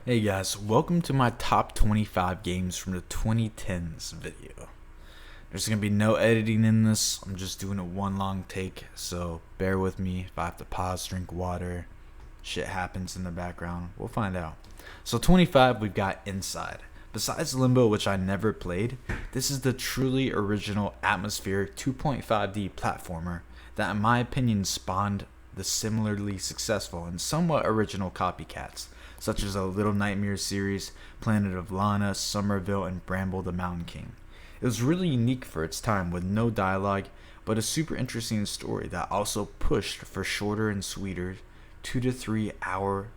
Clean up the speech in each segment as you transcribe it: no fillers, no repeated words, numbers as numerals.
Hey guys, welcome to my top 25 games from the 2010s video. There's going to be no editing in this, I'm just doing it one long take, so bear with me if I have to pause, drink water, shit happens in the background, we'll find out. So 25, we've got Inside. Besides Limbo, which I never played, this is the truly original atmospheric 2.5D platformer that in my opinion spawned the similarly successful and somewhat original copycats, such as a Little Nightmares series, Planet of Lana, Somerville, and Bramble the Mountain King. It was really unique for its time with no dialogue, but a super interesting story that also pushed for shorter and sweeter 2 to 3 hour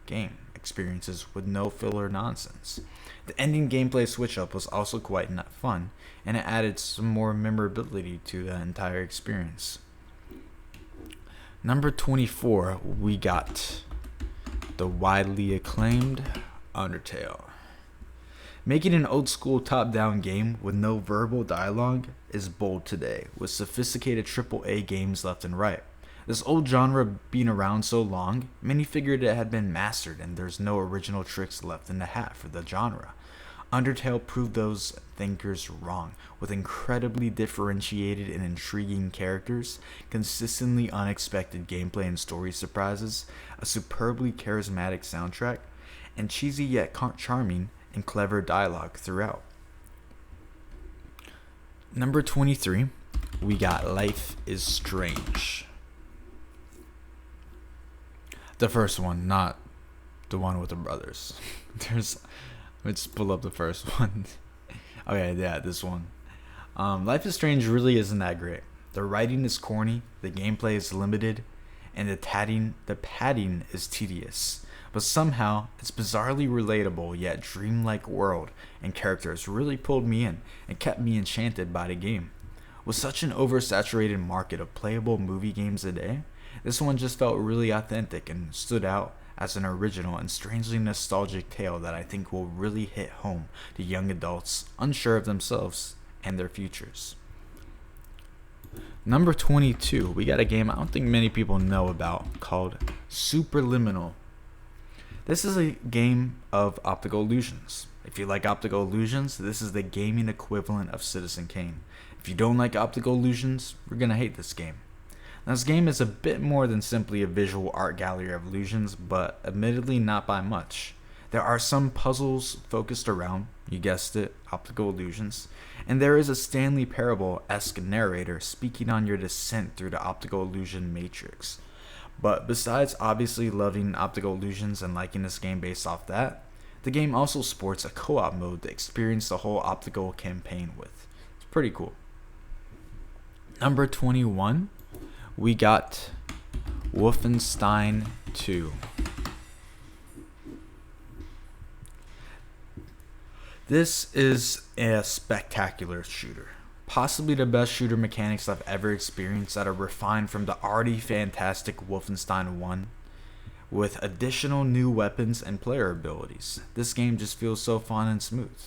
game experiences with no filler nonsense. The ending gameplay switch up was also quite fun, and it added some more memorability to the entire experience. Number 24, we got the widely acclaimed Undertale. Making an old school top-down game with no verbal dialogue is bold today, with sophisticated AAA games left and right. This old genre being around so long, many figured it had been mastered and there's no original tricks left in the hat for the genre. Undertale proved those thinkers wrong, with incredibly differentiated and intriguing characters, consistently unexpected gameplay and story surprises, a superbly charismatic soundtrack, and cheesy yet charming and clever dialogue throughout. Number 23, we got Life is Strange. The first one, not the one with the brothers. Let's pull up the first one. Okay, yeah, this one. Life is Strange really isn't that great. The writing is corny, the gameplay is limited, and the padding is tedious. But somehow, its bizarrely relatable yet dreamlike world and characters really pulled me in and kept me enchanted by the game. With such an oversaturated market of playable movie games today, this one just felt really authentic and stood out as an original and strangely nostalgic tale that I think will really hit home to young adults unsure of themselves and their futures. Number 22, we got a game I don't think many people know about called Superliminal. This is a game of optical illusions. If you like optical illusions, this is the gaming equivalent of Citizen Kane. If you don't like optical illusions, you're gonna hate this game. Now, this game is a bit more than simply a visual art gallery of illusions, but admittedly not by much. There are some puzzles focused around, you guessed it, optical illusions, and there is a Stanley Parable-esque narrator speaking on your descent through the optical illusion matrix. But besides obviously loving optical illusions and liking this game based off that, the game also sports a co-op mode to experience the whole optical campaign with. It's pretty cool. Number 21, we got Wolfenstein 2. This is a spectacular shooter. Possibly the best shooter mechanics I've ever experienced that are refined from the already fantastic Wolfenstein 1 with additional new weapons and player abilities. This game just feels so fun and smooth.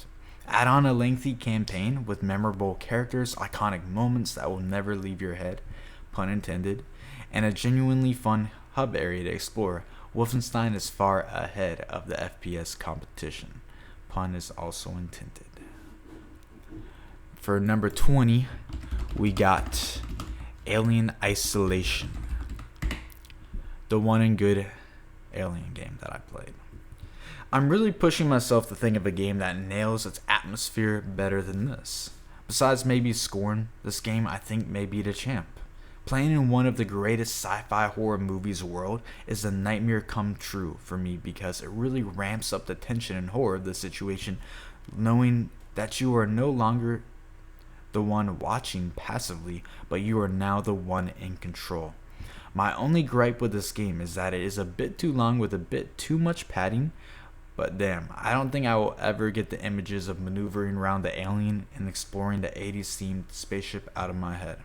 Add on a lengthy campaign with memorable characters, iconic moments that will never leave your head, pun intended, and a genuinely fun hub area to explore. Wolfenstein is far ahead of the FPS competition. Pun is also intended. For number 20, we got Alien Isolation, the one and good Alien game that I played. I'm really pushing myself to think of a game that nails its atmosphere better than this. Besides maybe Scorn, this game I think may be the champ. Playing in one of the greatest sci-fi horror movies world is a nightmare come true for me because it really ramps up the tension and horror of the situation, knowing that you are no longer the one watching passively, but you are now the one in control. My only gripe with this game is that it is a bit too long with a bit too much padding, but damn, I don't think I will ever get the images of maneuvering around the alien and exploring the 80s themed spaceship out of my head.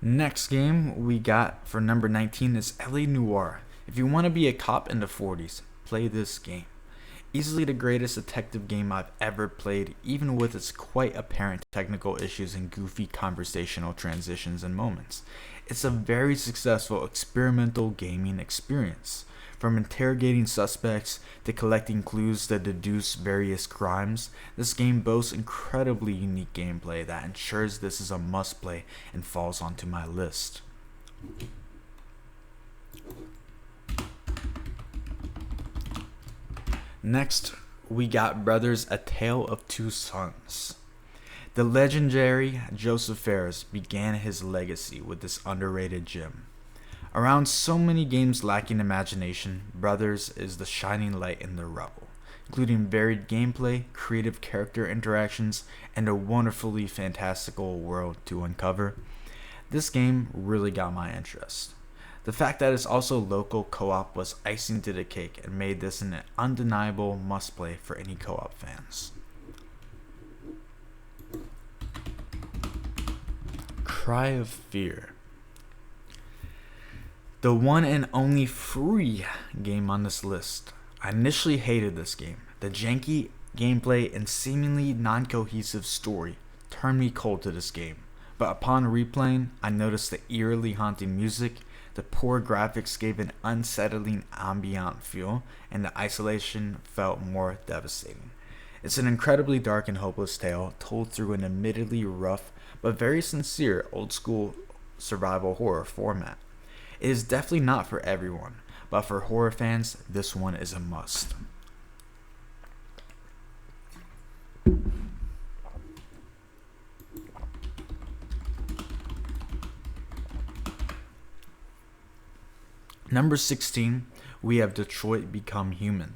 Next game we got for number 19 is LA Noire. If you want to be a cop in the 40s, play this game. Easily the greatest detective game I've ever played, even with its quite apparent technical issues and goofy conversational transitions and moments. It's a very successful experimental gaming experience. From interrogating suspects to collecting clues to deduce various crimes, this game boasts incredibly unique gameplay that ensures this is a must play and falls onto my list. Next, we got Brothers: A Tale of Two Sons. The legendary Joseph Fares began his legacy with this underrated gem. Around so many games lacking imagination, Brothers is the shining light in the rubble, including varied gameplay, creative character interactions, and a wonderfully fantastical world to uncover. This game really got my interest. The fact that it's also local co-op was icing to the cake and made this an undeniable must-play for any co-op fans. Cry of Fear. The one and only free game on this list. I initially hated this game. The janky gameplay and seemingly non-cohesive story turned me cold to this game. But upon replaying, I noticed the eerily haunting music, the poor graphics gave an unsettling ambient feel, and the isolation felt more devastating. It's an incredibly dark and hopeless tale told through an admittedly rough but very sincere old school survival horror format. It is definitely not for everyone, but for horror fans, this one is a must. Number 16, we have Detroit Become Human.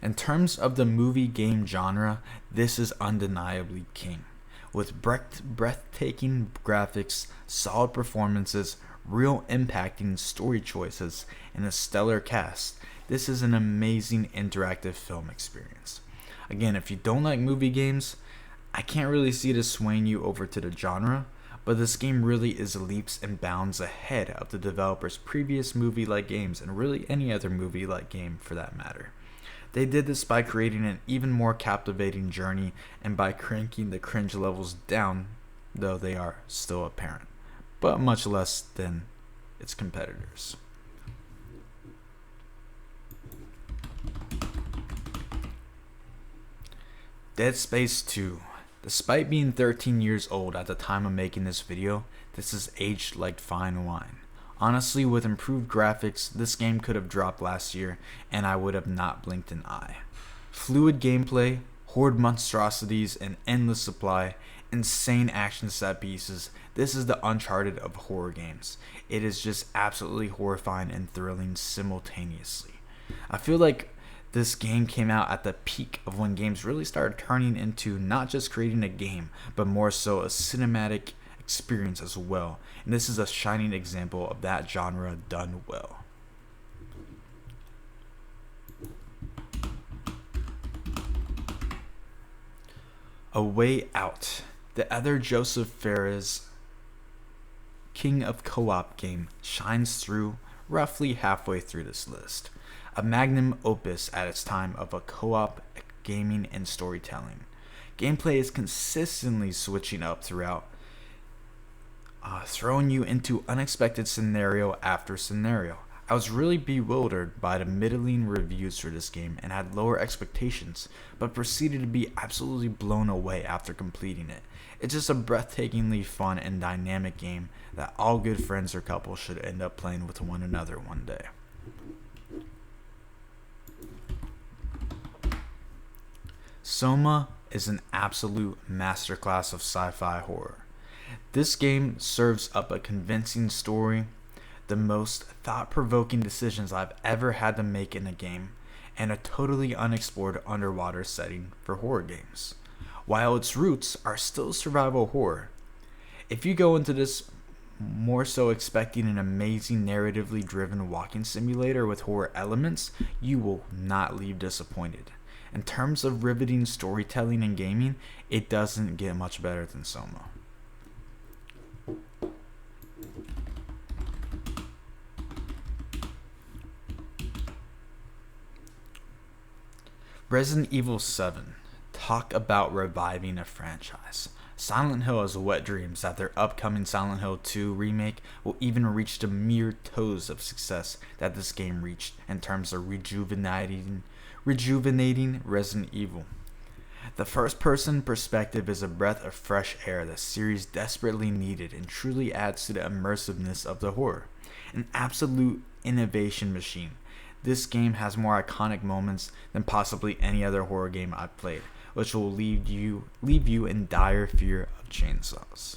In terms of the movie game genre, this is undeniably king. With breathtaking graphics, solid performances, real impacting story choices, and a stellar cast, this is an amazing interactive film experience. Again, if you don't like movie games, I can't really see this swaying you over to the genre, but this game really is leaps and bounds ahead of the developer's previous movie-like games, and really any other movie-like game for that matter. They did this by creating an even more captivating journey and by cranking the cringe levels down, though they are still apparent, but much less than its competitors. Dead Space 2. Despite being 13 years old at the time of making this video, this is aged like fine wine. Honestly, with improved graphics, this game could have dropped last year and I would have not blinked an eye. Fluid gameplay, horde monstrosities, and endless supply, insane action set pieces, this is the Uncharted of horror games. It is just absolutely horrifying and thrilling simultaneously. I feel like this game came out at the peak of when games really started turning into not just creating a game, but more so a cinematic experience as well. And this is a shining example of that genre done well. A Way Out. The other Joseph Fares King of Co-op game shines through roughly halfway through this list. A magnum opus at its time of a co-op gaming and storytelling. Gameplay is consistently switching up throughout, throwing you into unexpected scenario after scenario. I was really bewildered by the middling reviews for this game and had lower expectations, but proceeded to be absolutely blown away after completing it. It's just a breathtakingly fun and dynamic game that all good friends or couples should end up playing with one another one day. Soma is an absolute masterclass of sci-fi horror. This game serves up a convincing story, the most thought-provoking decisions I've ever had to make in a game, and a totally unexplored underwater setting for horror games. While its roots are still survival horror, if you go into this more so expecting an amazing narratively driven walking simulator with horror elements, you will not leave disappointed. In terms of riveting storytelling and gaming, it doesn't get much better than Soma. Resident Evil 7. Talk about reviving a franchise. Silent Hill has wet dreams that their upcoming Silent Hill 2 remake will even reach the mere toes of success that this game reached in terms of rejuvenating Resident Evil. The first person perspective is a breath of fresh air the series desperately needed and truly adds to the immersiveness of the horror. An absolute innovation machine. This game has more iconic moments than possibly any other horror game I've played, which will leave you in dire fear of chainsaws.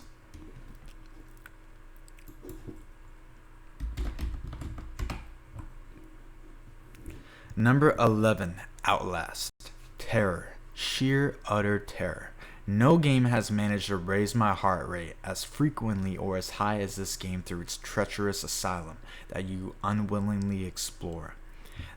Number 11, Outlast. Terror. Sheer utter terror. No game has managed to raise my heart rate as frequently or as high as this game through its treacherous asylum that you unwillingly explore.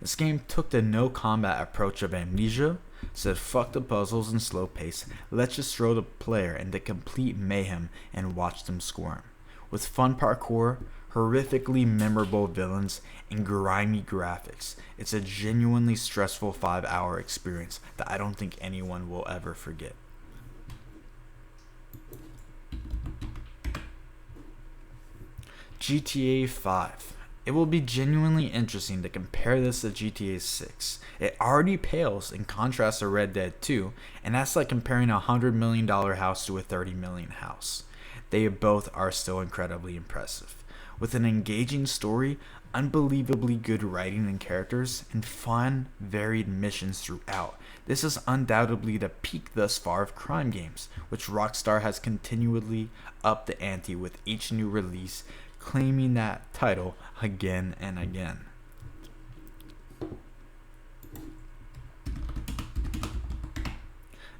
This game took the no combat approach of Amnesia, said fuck the puzzles and slow pace, let's just throw the player into complete mayhem and watch them squirm. With fun parkour, horrifically memorable villains, and grimy graphics, it's a genuinely stressful 5-hour experience that I don't think anyone will ever forget. GTA 5. It will be genuinely interesting to compare this to GTA 6. It already pales in contrast to Red Dead 2, and that's like comparing a $100 million house to a $30 million house. They both are still incredibly impressive. With an engaging story, unbelievably good writing and characters, and fun, varied missions throughout, this is undoubtedly the peak thus far of crime games, which Rockstar has continually upped the ante with each new release, claiming that title again and again.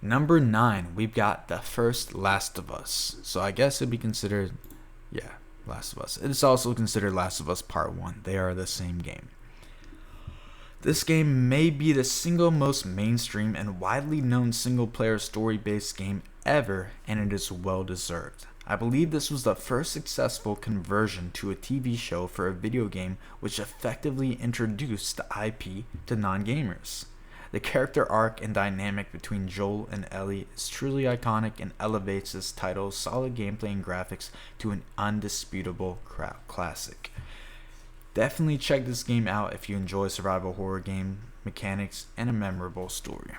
Number 9, we've got the first Last of Us. So I guess it'd be considered, Last of Us. It's also considered Last of Us Part 1. They are the same game. This game may be the single most mainstream and widely known single-player story-based game ever, and it is well deserved. I believe this was the first successful conversion to a TV show for a video game which effectively introduced the IP to non-gamers. The character arc and dynamic between Joel and Ellie is truly iconic and elevates this title's solid gameplay and graphics to an undisputable classic. Definitely check this game out if you enjoy survival horror game mechanics and a memorable story.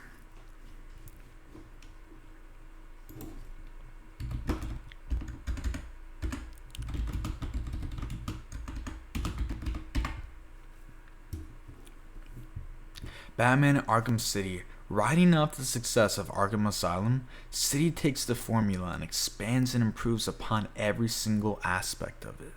Batman Arkham City. Riding off the success of Arkham Asylum, City takes the formula and expands and improves upon every single aspect of it.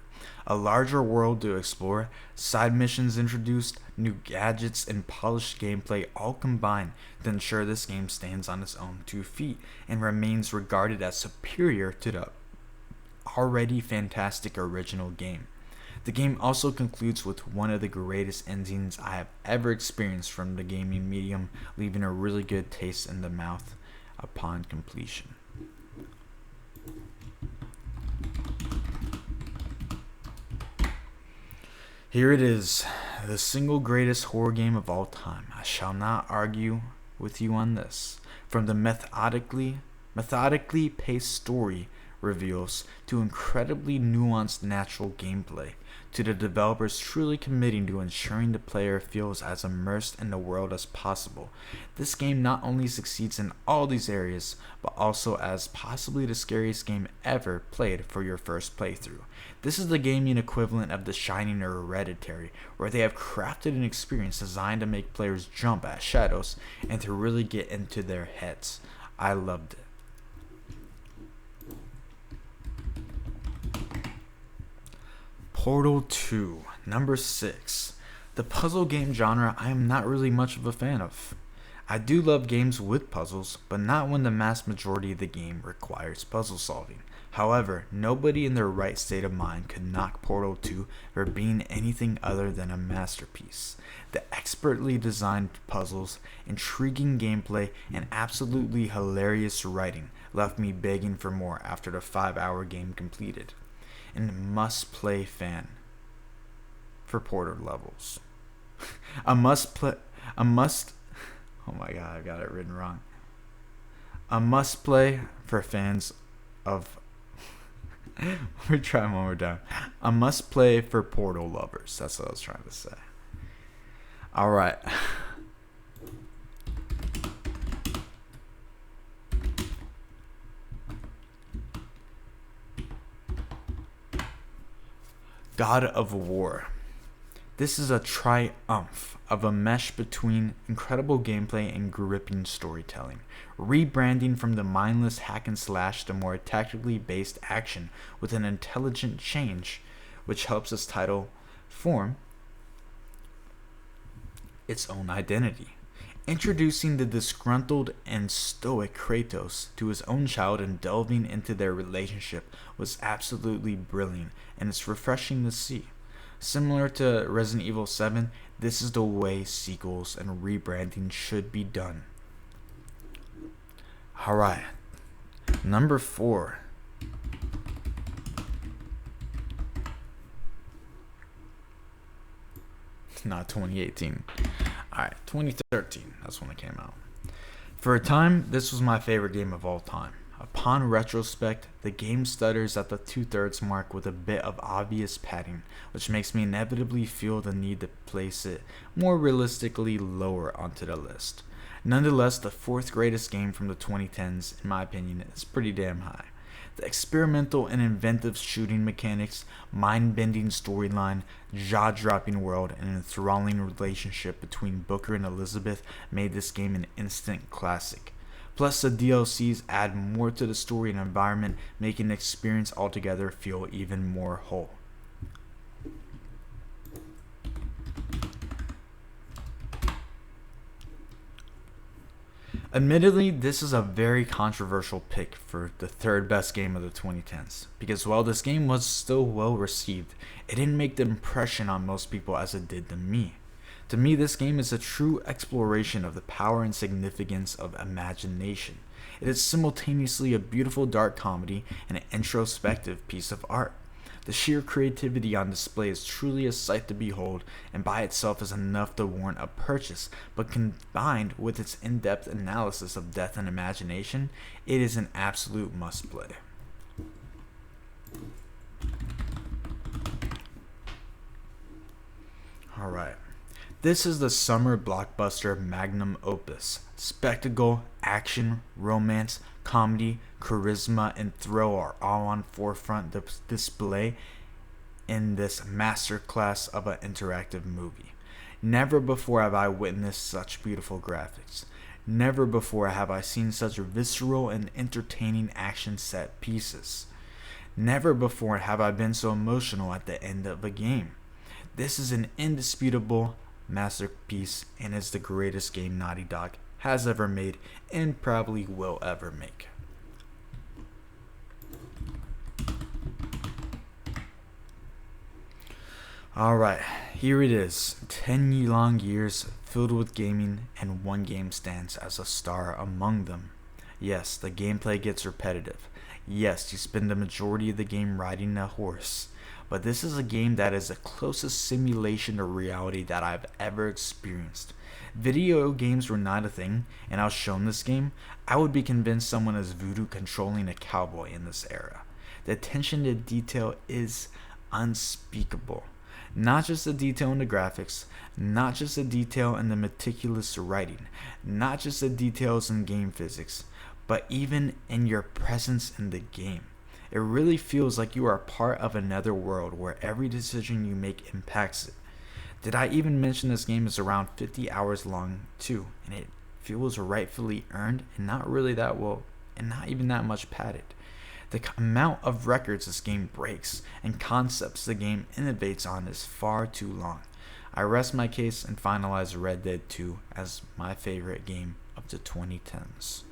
A larger world to explore, side missions introduced, new gadgets, and polished gameplay all combine to ensure this game stands on its own 2 feet and remains regarded as superior to the already fantastic original game. The game also concludes with one of the greatest endings I have ever experienced from the gaming medium, leaving a really good taste in the mouth upon completion. Here it is, the single greatest horror game of all time. I shall not argue with you on this. From the methodically paced story reveals to incredibly nuanced natural gameplay, to the developers truly committing to ensuring the player feels as immersed in the world as possible. This game not only succeeds in all these areas, but also as possibly the scariest game ever played for your first playthrough. This is the gaming equivalent of The Shining or Hereditary, where they have crafted an experience designed to make players jump at shadows and to really get into their heads. I loved it. Portal 2, number 6. The puzzle game genre I am not really much of a fan of. I do love games with puzzles, but not when the mass majority of the game requires puzzle solving. However, nobody in their right state of mind could knock Portal 2 for being anything other than a masterpiece. The expertly designed puzzles, intriguing gameplay, and absolutely hilarious writing left me begging for more after the 5-hour game completed. And must-play fan for Portal levels. A must Oh my god, I got it written wrong. A must play for fans of. We're trying one more time. A must play for Portal lovers. That's what I was trying to say. Alright. God of War. This is a triumph of a mesh between incredible gameplay and gripping storytelling, rebranding from the mindless hack and slash to more tactically based action with an intelligent change, which helps its title form its own identity. Introducing the disgruntled and stoic Kratos to his own child and delving into their relationship was absolutely brilliant, and it's refreshing to see. Similar to Resident Evil 7, this is the way sequels and rebranding should be done. Alright, number 4. Not 2018. Alright, 2013. That's when it came out. For a time, this was my favorite game of all time. Upon retrospect, the game stutters at the 2/3 mark with a bit of obvious padding, which makes me inevitably feel the need to place it more realistically lower onto the list. Nonetheless, the 4th greatest game from the 2010s, in my opinion, is pretty damn high. The experimental and inventive shooting mechanics, mind-bending storyline, jaw-dropping world, and enthralling relationship between Booker and Elizabeth made this game an instant classic. Plus, the DLCs add more to the story and environment, making the experience altogether feel even more whole. Admittedly, this is a very controversial pick for the 3rd best game of the 2010s, because while this game was still well received, it didn't make the impression on most people as it did to me. To me, this game is a true exploration of the power and significance of imagination. It is simultaneously a beautiful dark comedy and an introspective piece of art. The sheer creativity on display is truly a sight to behold, and by itself is enough to warrant a purchase, but combined with its in-depth analysis of death and imagination, it is an absolute must-play. Alright. This is the summer blockbuster magnum opus. Spectacle, action, romance, comedy, charisma, and thrill are all on forefront display in this masterclass of an interactive movie. Never before have I witnessed such beautiful graphics. Never before have I seen such visceral and entertaining action set pieces. Never before have I been so emotional at the end of a game. This is an indisputable masterpiece and is the greatest game Naughty Dog has ever made and probably will ever make. Alright, here it is. 10 long years filled with gaming, and one game stands as a star among them. Yes, the gameplay gets repetitive. Yes, you spend the majority of the game riding a horse. But this is a game that is the closest simulation to reality that I've ever experienced. Video games were not a thing, and I was shown this game, I would be convinced someone is voodoo controlling a cowboy in this era. The attention to detail is unspeakable. Not just the detail in the graphics, not just the detail in the meticulous writing, not just the details in game physics, but even in your presence in the game. It really feels like you are part of another world where every decision you make impacts it. Did I even mention this game is around 50 hours long too, and it feels rightfully earned and not really that well, and not even that much padded. The amount of records this game breaks and concepts the game innovates on is far too long. I rest my case and finalize Red Dead 2 as my favorite game of the 2010s.